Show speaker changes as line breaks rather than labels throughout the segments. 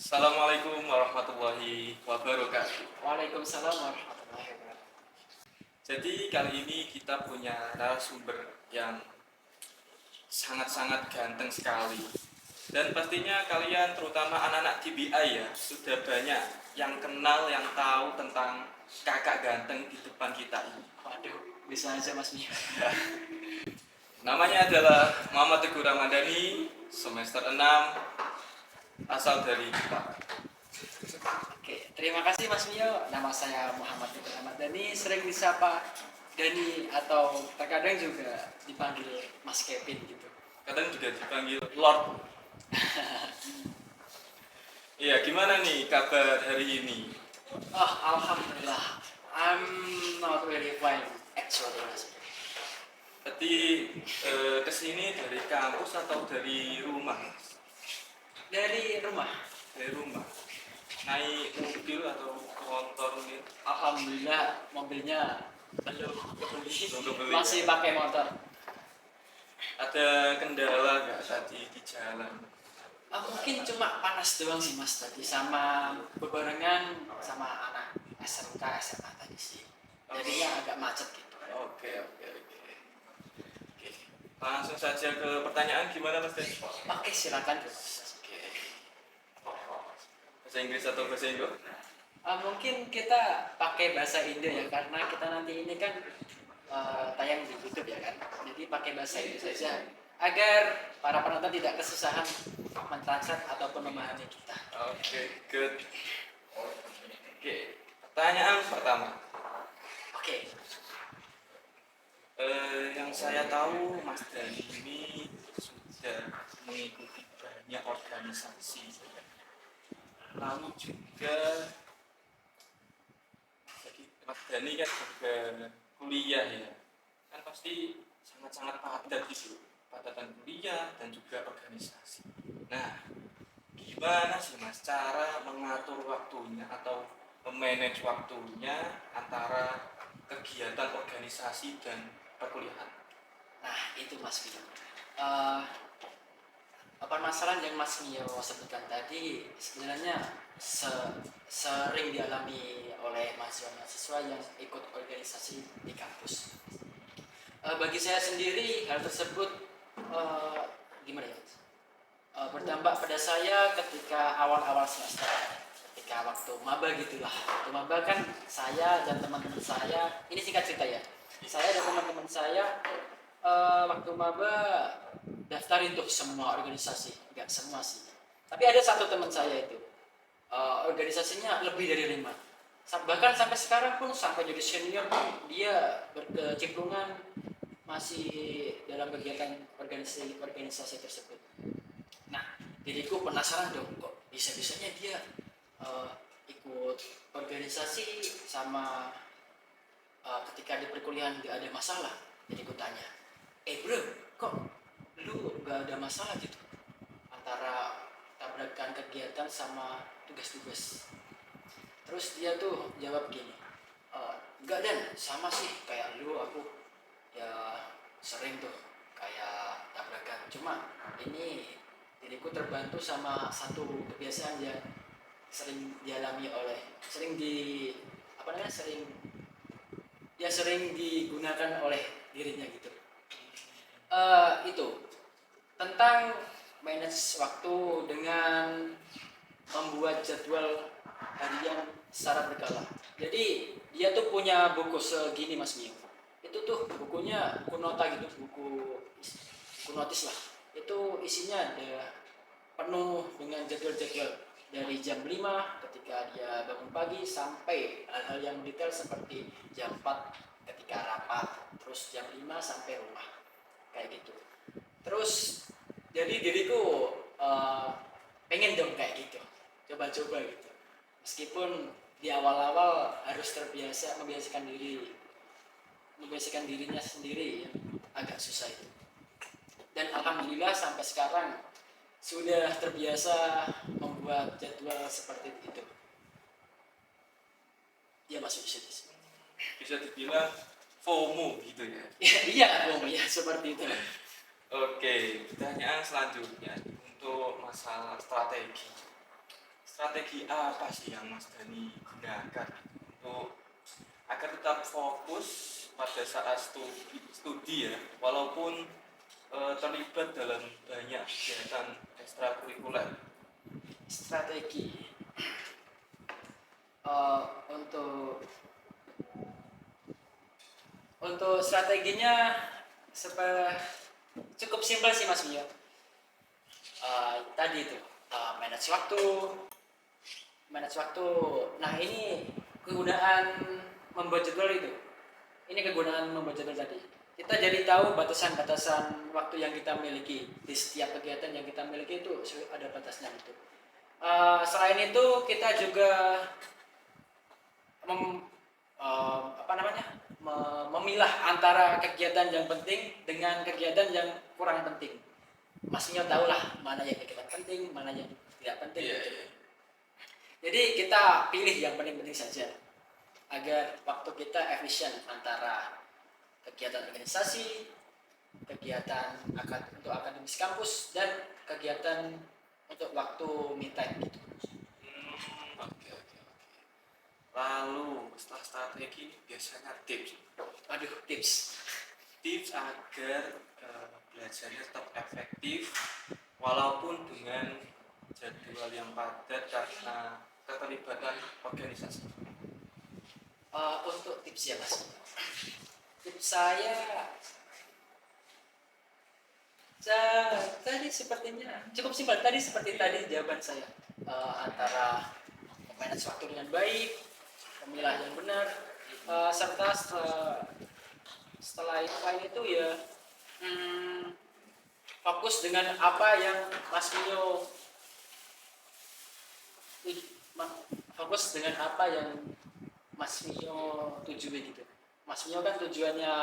Assalamualaikum warahmatullahi wabarakatuh.
Waalaikumsalam warahmatullahi wabarakatuh.
Jadi kali ini kita punya narasumber yang sangat-sangat ganteng sekali. Dan pastinya kalian terutama anak-anak TBI ya sudah banyak yang kenal, yang tahu tentang kakak ganteng di depan kita ini.
Waduh, bisa aja Mas Mia.
Namanya adalah Muhammad Teguh Ramadhani, semester 6, asal dari Jepang.
Oke, terima kasih Mas Mio. Nama saya Muhammad Ibn Ahmad Dani, sering disapa Dani atau terkadang juga dipanggil Mas Kevin gitu.
Kadang juga dipanggil Lord. Iya, gimana nih kabar hari ini?
Oh, alhamdulillah. I'm not very fine actually Mas.
Tadi kesini dari kampus atau dari rumah?
Dari rumah.
Dari rumah. Naik mobil atau motor gitu?
Alhamdulillah mobilnya belum kebeli.
Belum kebeli,
Masih
ya?
pakai motor.
Ada kendala nggak tadi di jalan?
Mungkin cuma panas doang sih Mas tadi, sama bebarengan sama anak SMK SMA tadi sih. Jadinya agak macet gitu.
Oke. Langsung saja ke pertanyaan, gimana Mas Den?
Oke, silakan.
Oke. Bahasa Inggris atau bahasa Indo?
Mungkin kita pakai bahasa Indo ya, karena kita nanti ini kan tayang di YouTube ya kan. Jadi pakai bahasa Indo saja agar para penonton tidak kesusahan mentranslate ataupun memahami kita.
Oke, good. Oke, pertanyaan pertama.
Oke.
Yang saya tahu Mas Dani ini sudah mengikuti banyak organisasi, lalu juga jadi Mas Dani kan juga kuliah ya, kan pasti sangat-sangat padat gitu, padatan kuliah dan juga organisasi. Nah, gimana sih Mas cara mengatur waktunya atau memanage waktunya antara kegiatan organisasi dan perkuliahan?
Nah, itu Mas Mio. Permasalahan yang Mas Mio sebutkan tadi sebenarnya sering dialami oleh mahasiswa-mahasiswa yang ikut organisasi di kampus. Bagi saya sendiri hal tersebut gimana ya? Bertambah pada saya ketika awal-awal semester, ketika waktu maba gitulah. Waktu maba kan saya dan teman-teman saya, ini singkat cerita ya. Saya dan teman-teman saya waktu maba daftar untuk semua organisasi, enggak semua sih. Tapi ada satu teman saya itu organisasinya lebih dari 5. Bahkan sampai sekarang pun sampai jadi senior pun dia berkecemplungan masih dalam kegiatan organisasi tersebut. Nah, diriku penasaran dong kok bisa-bisanya dia ikut organisasi sama ketika di perkuliahan gak ada masalah. Jadi ku tanya, bro, kok lu gak ada masalah gitu antara tabrakan kegiatan sama tugas-tugas? Terus dia tuh jawab gini, enggak Dan, sama sih kayak lu, aku ya sering tuh kayak tabrakan. Cuma ini diriku terbantu sama satu kebiasaan yang sering dialami sering digunakan oleh dirinya gitu. Itu tentang manage waktu dengan membuat jadwal harian secara berkala. Jadi dia tuh punya buku segini Mas Mio. Itu tuh bukunya buku nota gitu, buku notis lah. Itu isinya ada penuh dengan jadwal-jadwal dari jam 5 ketika dia bangun pagi sampai hal-hal yang detail seperti jam 4 ketika rapat, terus jam 5 sampai rumah kayak gitu. Terus jadi diriku pengen dong kayak gitu, coba-coba gitu. Meskipun di awal-awal harus membiasakan dirinya sendiri yang agak susah itu. Dan alhamdulillah sampai sekarang sudah terbiasa membuat jadwal seperti itu. Ya masuk di sini.
Bisa dibilang FOMO gitu ya.
Iya, FOMO ya seperti itu.
Oke, pertanyaan selanjutnya untuk masalah strategi. strategi apa sih yang Mas Dani gunakan untuk agar tetap fokus pada saat studi ya, walaupun terlibat dalam banyak kegiatan ekstrakurikuler?
Strategi. Eh, untuk strateginya cukup simpel sih Mas Mio. Tadi itu manage waktu. Nah ini kegunaan membuat jadwal itu. Ini kegunaan membuat jadwal tadi. Kita jadi tahu batasan-batasan waktu yang kita miliki di setiap kegiatan yang kita miliki itu ada batasnya itu. Selain itu kita juga memilah antara kegiatan yang penting dengan kegiatan yang kurang penting. Masnya tahu lah mana yang kegiatan penting, mana yang tidak penting.
Iya.
Jadi kita pilih yang penting-penting saja agar waktu kita efisien antara kegiatan organisasi, kegiatan untuk akademis kampus, dan kegiatan untuk waktu me time gitu.
Oke. Lalu setelah strategi ini biasanya tips agar belajarnya tetap efektif walaupun dengan jadwal yang padat karena keterlibatan organisasi.
Untuk tips ya Mas, tips saya tadi sepertinya cukup simpel. Tadi seperti tadi jawaban saya, antara manage waktu dengan baik, memilah yang benar, serta setelah itu ya fokus dengan apa yang Mas Mio tujui gitu. Mas Mio kan tujuannya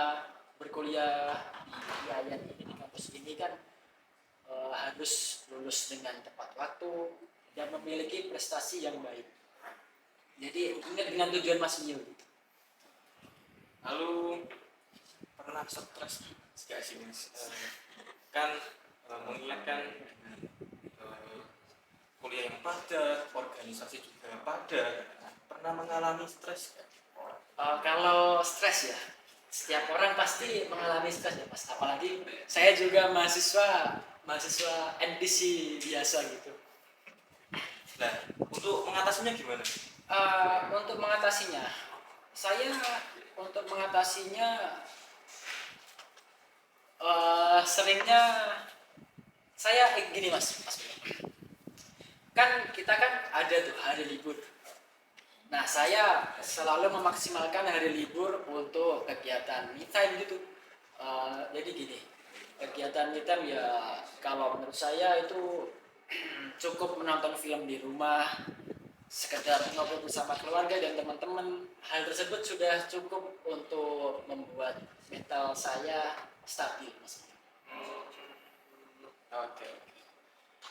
berkuliah di IAIN ini, di kampus ini kan harus lulus dengan tepat waktu dan memiliki prestasi yang baik. Jadi ingat dengan tujuan Mas Mio gitu.
Lalu pernah stres nggak sih Mas? Kan mengingatkan kuliah yang padat, organisasi juga padat. Pernah mengalami stres nggak?
Kalau stres ya, setiap orang pasti mengalami stres ya Mas. Apalagi saya juga mahasiswa NPC biasa gitu.
Nah, untuk mengatasinya gimana?
Untuk mengatasinya, seringnya saya gini Mas. Kan kita kan ada tuh hari libur. Nah, saya selalu memaksimalkan hari libur untuk kegiatan me time gitu. Jadi gini, kegiatan me time ya kalau menurut saya itu cukup menonton film di rumah, sekedar ngobrol bersama keluarga dan teman-teman. Hal tersebut sudah cukup untuk membuat mental saya stabil, Mas.
Oke.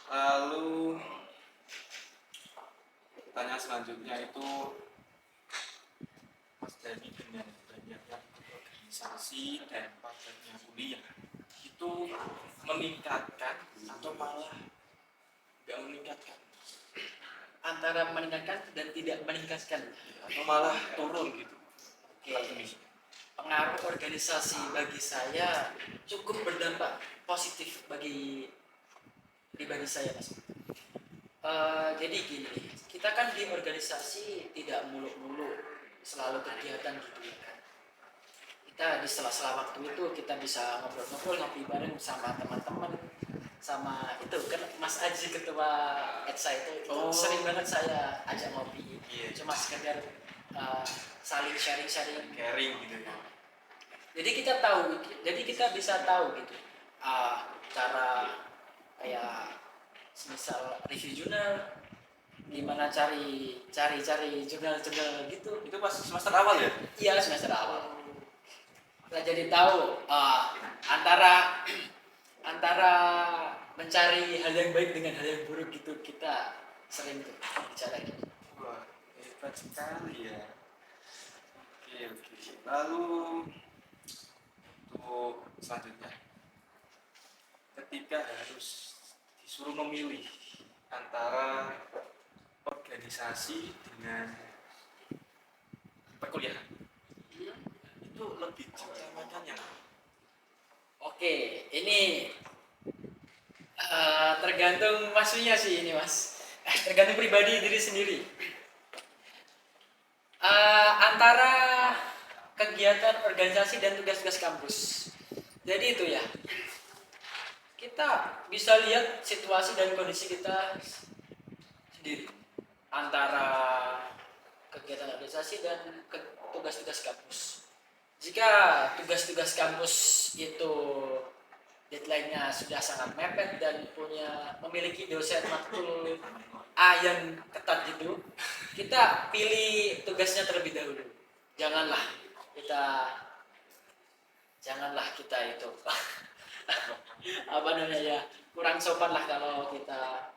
Lalu pertanyaan selanjutnya itu, Mas Dani dengan banyaknya organisasi dan padatnya kuliah itu meningkatkan atau malah nggak meningkatkan?
Antara meningkatkan dan tidak meningkatkan,
atau malah turun gitu?
Oke. Pengaruh organisasi bagi saya cukup berdampak positif bagi pribadi saya, Mas. Jadi gini, kita kan di organisasi tidak muluk-muluk selalu kegiatan gitu ya kan. Kita di sela-sela waktu itu kita bisa ngobrol-ngobrol, ngopi bareng sama teman-teman, sama itu kan Mas Aji ketua ETSA itu sering banget saya ajak ngopi.
Iya.
Cuma sekedar saling sharing
Caring gitu ya.
Jadi kita bisa tahu gitu cara kayak misal review jurnal, gimana cari jurnal gitu.
Itu pas semester awal ya?
Iya, semester awal. Kita jadi tahu antara mencari hal yang baik dengan hal yang buruk gitu. Kita sering tuh bicara gitu.
Wah, hebat sekali ya. Oke. Lalu untuk selanjutnya, ketika harus disuruh memilih antara organisasi dengan perkuliahan itu lebih diutamakan yang
Oke, ini tergantung maksudnya sih ini mas. Tergantung pribadi diri sendiri. Antara kegiatan organisasi dan tugas-tugas kampus. Jadi itu ya. Kita bisa lihat situasi dan kondisi kita sendiri antara kegiatan organisasi dan tugas-tugas kampus. Jika tugas-tugas kampus itu deadline-nya sudah sangat mepet dan memiliki dosen matkul A yang ketat gitu, kita pilih tugasnya terlebih dahulu. Janganlah kita itu apa namanya ya, kurang sopan lah kalau kita,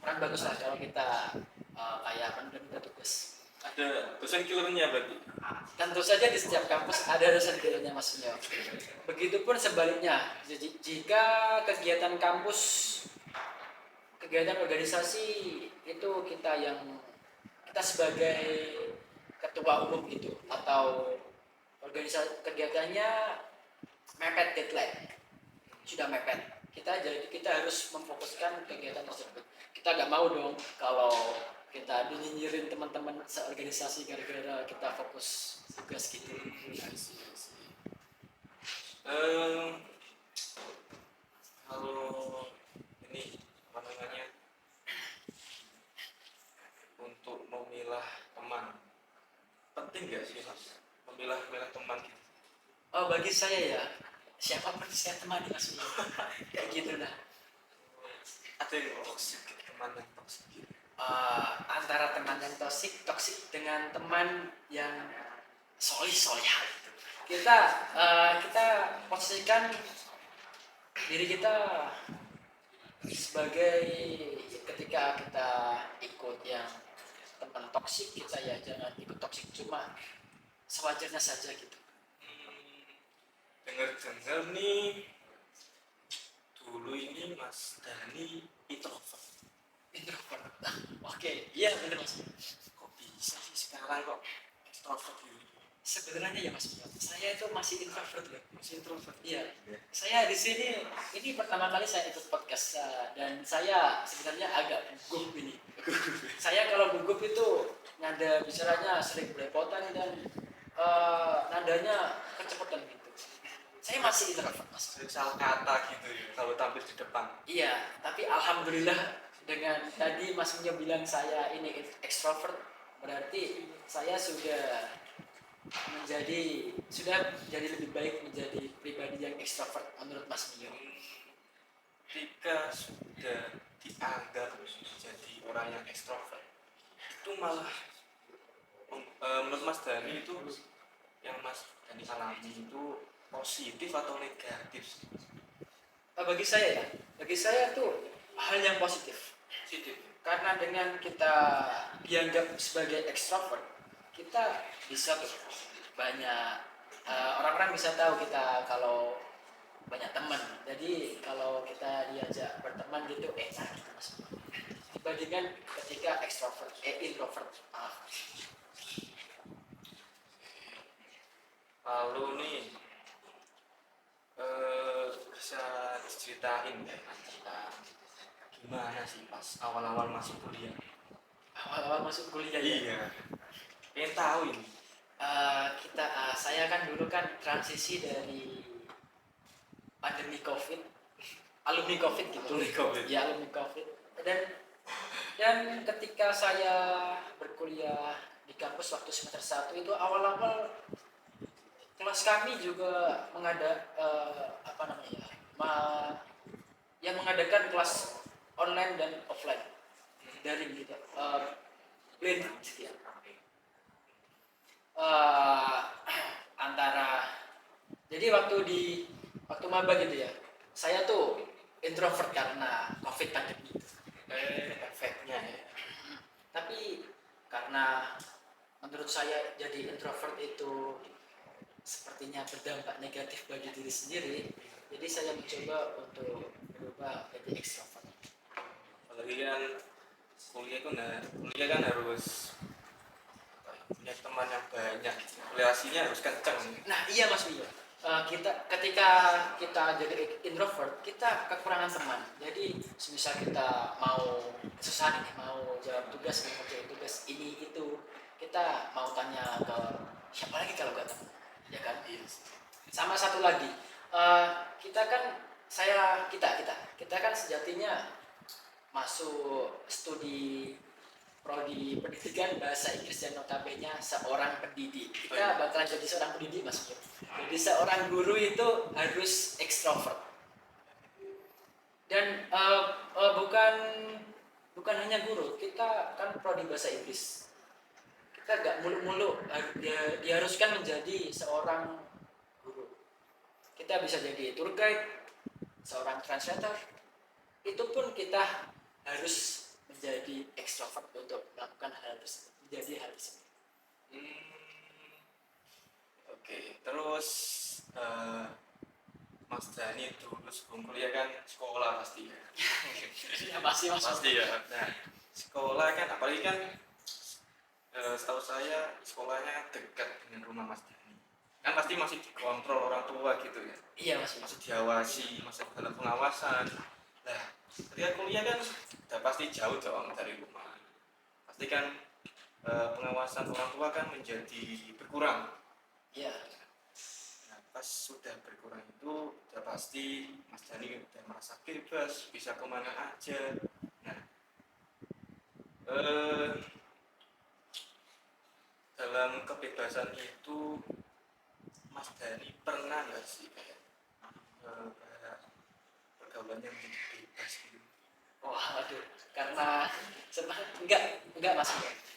kurang bagus lah kalau kita kayak menunda tugas.
ada dosen killernya berarti.
Tentu saja di setiap kampus ada dosen killernya Mas Nyo. Begitupun sebaliknya, jika kegiatan kampus, kegiatan organisasi itu kita sebagai ketua umum gitu, atau organisasi kegiatannya mepet deadline, sudah mepet, kita harus memfokuskan kegiatan tersebut. Kita nggak mau dong kalau kita nyinyirin teman-teman seorganisasi gara-gara kita fokus tugas gitu.
Kalau ini apa namanya, untuk memilah teman, penting nggak sih mas memilah teman gitu?
Oh, bagi saya ya, siapapun saya temani Mas Nyo. Kayak gitu lah.
Ada yang toksik, teman yang toksik gitu.
Antara teman yang toksik dengan teman yang solihah. Kita posisikan diri kita sebagai, ketika kita ikut yang teman toksik, kita ya jangan ikut toksik, cuma sewajarnya saja gitu.
Dengar nih, dulu ini Mas Dani introvert.
Oke, iya benar Mas.
Kok bisa sih sekarang kok extrovert gitu?
Sebenarnya ya Mas, saya itu masih introvert loh.
Masih introvert?
Iya. Saya di sini, ini pertama kali saya ikut podcast, dan saya sebenarnya agak gugup ini. Saya kalau gugup itu nada bicaranya sering belepotan dan nadanya kecepatan gitu. Saya masih introvert Mas.
Sering salah kata gitu ya kalau tampil di depan.
Iya, tapi alhamdulillah dengan tadi Mas Minyo bilang saya ini extrovert, berarti saya sudah menjadi lebih baik menjadi pribadi yang extrovert menurut Mas Minyo.
Jika sudah dianggap menjadi orang yang extrovert, itu malah menurut Mas Dani itu yang Mas Dani alami itu positif atau negatif?
Bagi saya tuh hal yang positif. Karena dengan kita dianggap sebagai extrovert, kita bisa tuh banyak, orang-orang bisa tahu kita kalau banyak teman. Jadi kalau kita diajak berteman gitu enak gitu Mas. Dibandingkan ketika introvert.
Lalu nih bisa diceritain gimana sih pas awal-awal masuk kuliah?
Awal-awal masuk kuliah ya.
Iya. Pengen tahu ini.
Saya kan dulu kan transisi dari pandemi COVID, alumni COVID gitu.
Alumni COVID.
Ya, alumni COVID. Dan ketika saya berkuliah di kampus waktu semester 1 itu awal-awal kelas kami juga mengadakan kelas online dan offline, daring gitu, blended gitu ya. Jadi waktu maba gitu ya, saya tuh introvert karena COVID pandemi itu.
Efeknya ya.
Tapi karena menurut saya jadi introvert itu sepertinya berdampak negatif bagi diri sendiri, jadi saya mencoba untuk berubah menjadi extrovert.
Apalagi kan kuliah kan harus punya teman yang banyak, relasinya harus kencang.
Nah iya Mas Mio. Kita ketika kita jadi introvert kita kekurangan teman. Jadi misal kita mau kesusahan ini, mau jawab tugas, mau ngerjain tugas ini itu, kita mau tanya ke siapa lagi kalau nggak teman, ya kan? Sama satu lagi, kita kan kita kan sejatinya masuk studi prodi pendidikan bahasa Inggris dan notabene seorang pendidik. Kita bakalan jadi seorang pendidik Mas. Jadi seorang guru itu harus ekstrovert. Dan bukan hanya guru, kita kan prodi bahasa Inggris. Kita nggak muluk-muluk diharuskan menjadi seorang guru. Kita bisa jadi tour guide, seorang translator. Itu pun kita harus menjadi ekstrovert untuk melakukan hal tersebut, menjadi hal tersebut.
Oke, terus Mas Dani dulu sebelum kuliah kan sekolah pasti ya.
Ya pasti Mas.
Pasti ya. Nah, sekolah kan apalagi kan setahu saya sekolahnya dekat dengan rumah Mas Dani. Kan pasti masih dikontrol orang tua gitu ya.
Iya Mas.
Masih diawasi, masih dalam pengawasan. Nah, ketika kuliah kan udah pasti jauh dong dari rumah. Pasti kan pengawasan orang tua kan menjadi berkurang.
Iya.
Nah, pas sudah berkurang itu udah pasti Mas Dani udah merasa bebas, bisa kemana aja. Nah, dalam kebebasan itu Mas Dani pernah nggak sih kayak pergaulan yang menjadi bebas gitu?
Wah, aduh, karena enggak Mas.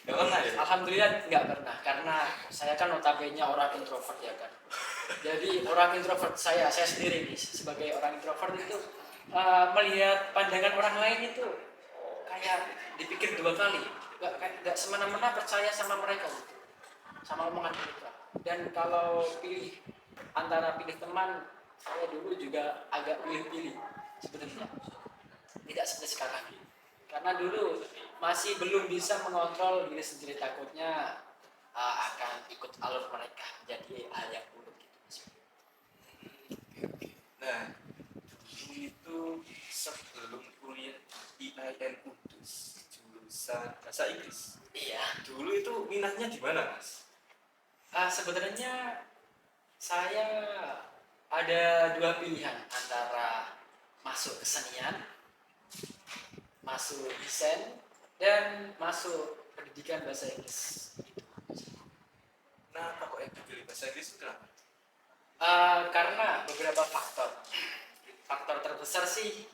Nggak pernah ya?
Alhamdulillah enggak pernah, karena saya kan notabene orang introvert ya kan. Jadi orang introvert saya sendiri nih sebagai orang introvert itu melihat pandangan orang lain itu kayak dipikir dua kali, nggak semena-mena percaya sama mereka gitu, sama omongan mereka. Dan kalau antara pilih teman, saya dulu juga agak pilih-pilih sebenarnya, tidak seperti sekarang. Karena dulu masih belum bisa mengontrol diri sendiri, takutnya akan ikut alur mereka menjadi hal yang buruk gitu.
Nah, dulu itu sebelum kuliah IAIN Kudus jurusan bahasa Inggris.
Iya.
Dulu itu minatnya di mana, Mas?
Sebenarnya saya ada dua pilihan antara masuk kesenian, masuk desain, dan masuk pendidikan bahasa Inggris.
Nah, apa kok yang dipilih bahasa Inggris itu kenapa?
Karena beberapa faktor. Faktor terbesar sih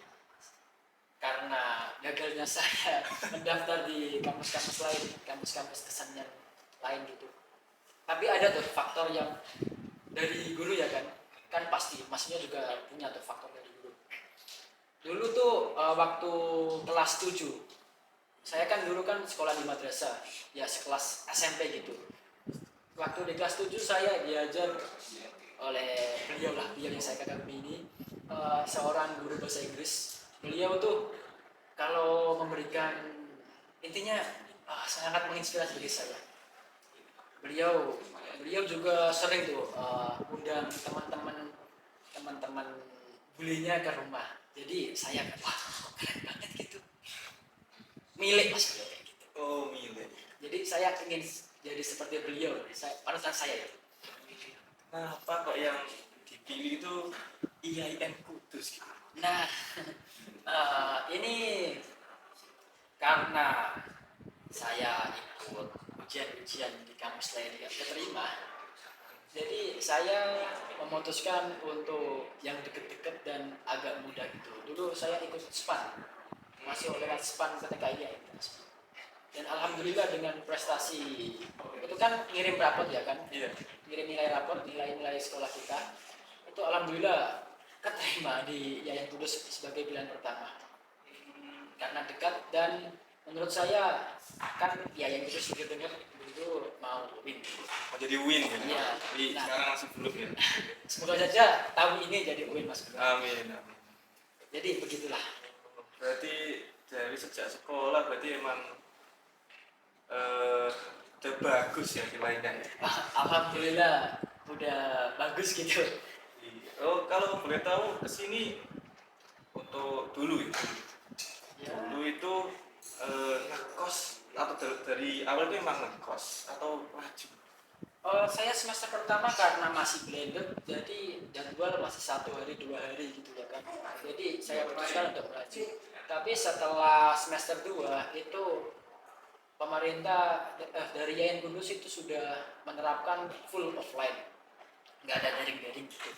karena gagalnya saya mendaftar di kampus-kampus lain, kampus-kampus kesenian lain gitu. Tapi ada tuh faktor yang dari guru ya kan pasti masnya juga punya tuh faktor dari guru. Dulu tuh waktu kelas 7, saya kan dulu kan sekolah di madrasah, ya sekelas SMP gitu. Waktu di kelas 7 saya diajar oleh beliau yang saya kagumi ini, seorang guru bahasa Inggris. Beliau tuh kalau memberikan, intinya sangat menginspirasi bagi saya. Beliau juga sering tuh undang teman-teman bulinya ke rumah. Jadi saya wah keren banget gitu, milik Mas kayak gitu.
Oh, milik.
Jadi saya ingin jadi seperti beliau, panutan saya itu.
Kenapa kok yang dipilih itu IAIN Kudus gitu?
Nah, ini karena saya ikut ujian di kampus lain yang keterima, jadi saya memutuskan untuk yang deket-deket dan agak mudah gitu. Dulu saya ikut SPAN, masuk lewat SPAN ketika IAIN. Dan alhamdulillah dengan prestasi itu kan ngirim rapot ya kan, ngirim nilai rapot, nilai-nilai sekolah kita itu alhamdulillah keterima di IAIN Kudus sebagai pilihan pertama karena dekat. Dan menurut saya kan IAIN Kudus dengar itu mau win,
Mau jadi win ya?
Iya.
Tapi
Nah.
sekarang masih belum ya?
Semoga saja tahun ini jadi win Mas.
Amin.
Jadi begitulah.
Berarti dari dari sejak sekolah berarti emang udah bagus ya nilainya ya.
Alhamdulillah udah bagus gitu.
Oh, kalau boleh tahu kesini untuk dulu ya.
Ya.
Dulu itu ngekos atau dari awal itu emang ngekos atau wajib?
Saya semester pertama karena masih blended, jadi jadwal masih 1 hari 2 hari gitu ya kan. Jadi saya putuskan untuk rajin. Tapi setelah semester 2 itu pemerintah dari Yayan Kudus itu sudah menerapkan full offline, nggak ada daring-daring gitu.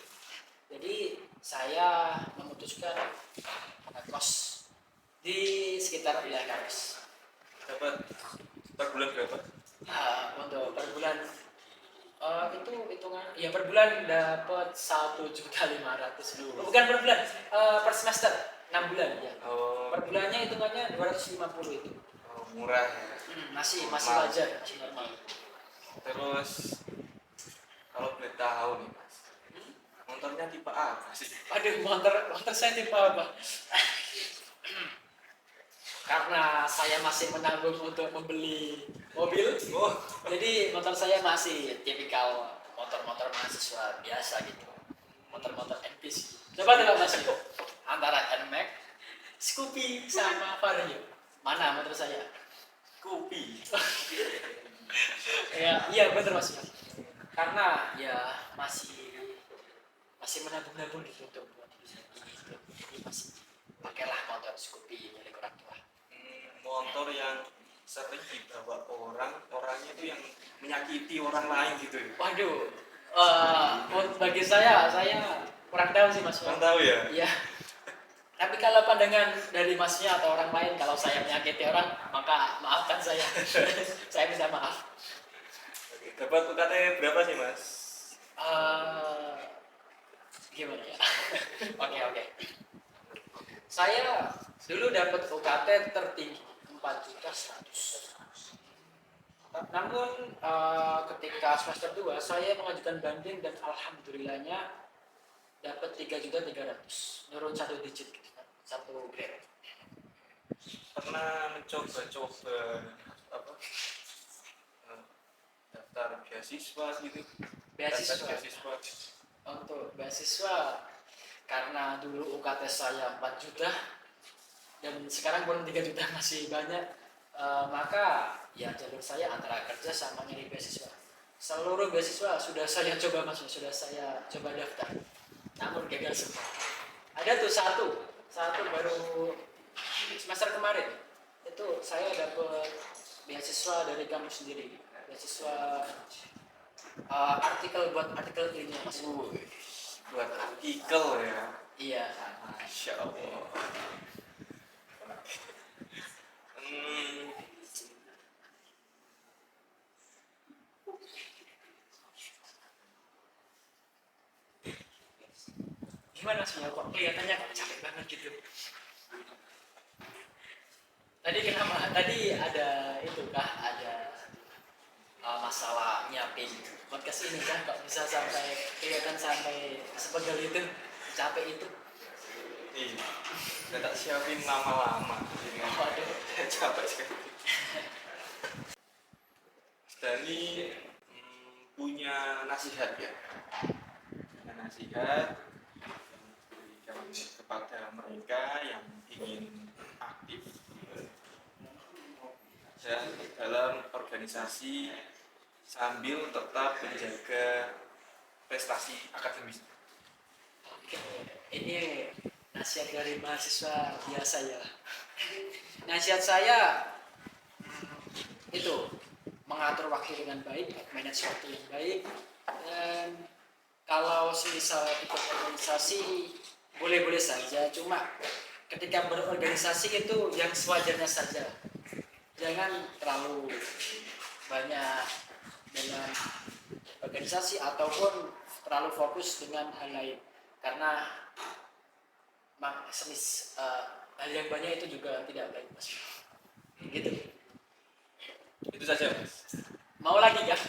Jadi saya memutuskan ngekos di sekitar wilayah kampus.
Dapat per bulan berapa?
Untuk per bulan itu hitungan ya per bulan dapat 1.500.000. Bukan per bulan, per semester 6 bulan ya.
Oh,
Per bulannya hitungannya 250 itu.
oh, murah ya.
Masih
Normal.
wajar, masih normal.
Terus kalau boleh tahu nih Mas, motornya tipe apa sih?
Aduh, motor saya tipe apa? Karena saya masih menabung untuk membeli mobil,
Oh,
jadi motor saya masih tipikal motor-motor mahasiswa biasa gitu, motor-motor NPC. Coba tengok Mas, antara NMAX, Scoopy sama Vario, mana motor saya?
kopi.
Ya, iya bener Mas. Karena ya masih menabung-nabung gitu untuk buat ini gitu. Jadi masih pakailah motor Scoopy milik orang tua.
Motor yang sering dibawa orangnya itu yang menyakiti orang lain gitu ya.
Waduh, bagi saya kurang tahu sih Mas.
Kurang tahu ya?
Iya. Tapi kalau pandangan dari Masnya atau orang lain, kalau saya menyakiti orang, maka maafkan saya. Saya minta maaf.
Oke, dapat UKT berapa sih Mas?
Gimana ya? Oke. Saya dulu dapat UKT tertinggi 4.100.000. Namun ketika semester 2 saya mengajukan banding dan alhamdulillahnya dapat 3.300.000, nurun 1 digit gitu kan, 1 grade.
Pernah mencoba-coba apa? Daftar beasiswa gitu?
Beasiswa.
Daftar beasiswa.
Untuk beasiswa karena dulu UKT saya 4 juta dan sekarang pun 3 juta masih banyak, maka ya jalur saya antara kerja sama nyari beasiswa. Seluruh beasiswa sudah saya coba masuk, sudah saya coba daftar, namun gagal semua. Ada tuh satu baru semester kemarin itu saya dapat beasiswa dari kampus sendiri, beasiswa buat artikel ilmiah Mas.
Buat artikel ya.
Iya.
Masya Allah.
Gimana sih kok kelihatannya kok capek banget gitu? Tadi kenapa? Tadi ada itu kah? Ada masalah nyiapin podcast ini kan? Kok bisa sampai kelihatan sampai sepegel itu, capek itu?
Iya. Saya tak siapin lama-lama. Jadi
Waduh.
capek sekali. Dani punya nasihat ya. Punya nasihat yang diberikan kepada mereka yang ingin aktif dan dalam organisasi sambil tetap menjaga prestasi akademis.
Oke, ini nasihat dari mahasiswa biasa ya. Nasihat saya itu mengatur waktu dengan baik, manage waktu yang baik, dan kalau semisal ikut organisasi boleh-boleh saja, cuma ketika berorganisasi itu yang sewajarnya saja, jangan terlalu banyak dengan organisasi ataupun terlalu fokus dengan hal lain, karena hal yang banyak itu juga tidak baik Mas. Gitu.
Itu saja Mas.
Mau lagi kan?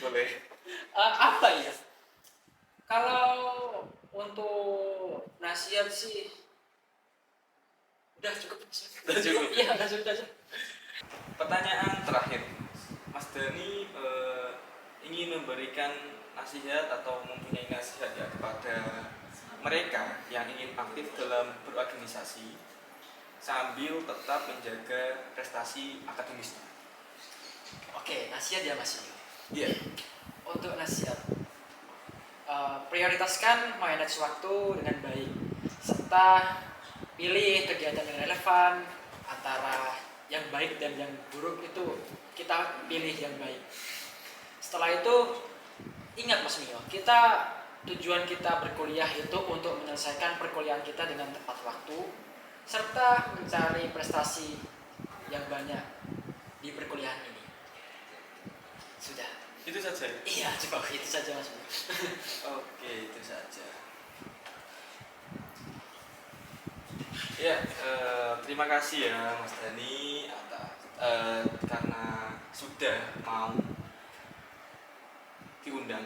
Boleh.
Apa ya? Kalau untuk nasihat sih Udah cukup.
Udah cukup.
Iya, udah cukup.
Pertanyaan terakhir, Mas Dani ingin memberikan nasihat atau mempunyai nasihat ya kepada mereka yang ingin aktif dalam berorganisasi sambil tetap menjaga prestasi akademisnya.
Oke, nasihat ya Mas Mio.
Iya.
Untuk nasihat, prioritaskan manage waktu dengan baik, serta pilih kegiatan yang relevan. Antara yang baik dan yang buruk itu kita pilih yang baik. Setelah itu ingat Mas Mio, tujuan kita berkuliah itu untuk menyelesaikan perkuliahan kita dengan tepat waktu serta mencari prestasi yang banyak di perkuliahan ini. Sudah.
Itu saja.
Iya, cukup itu saja Mas Mio.
Oke, itu saja. Ya, terima kasih ya Mas Dani karena sudah mau diundang,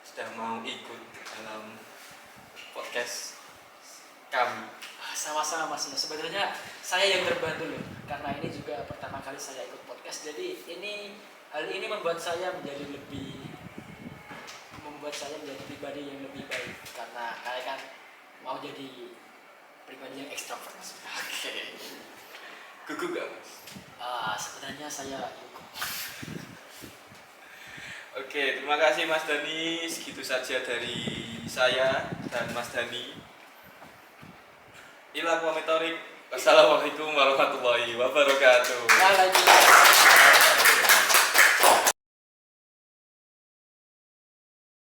sudah mau ikut dalam podcast kami.
Sama-sama Mas Mio. Sebenarnya saya yang terbantu loh, karena ini juga pertama kali saya ikut podcast. Jadi hal ini membuat saya menjadi pribadi yang lebih baik, karena saya kan mau jadi pribadi yang ekstrovert.
Oke. Gugup gak Mas?
Sebenarnya saya gugup.
Oke, terima kasih Mas Dani. Segitu saja dari saya dan Mas Dani. Ila pamit. Wassalamualaikum warahmatullahi wabarakatuh.
Waalaikumsalam.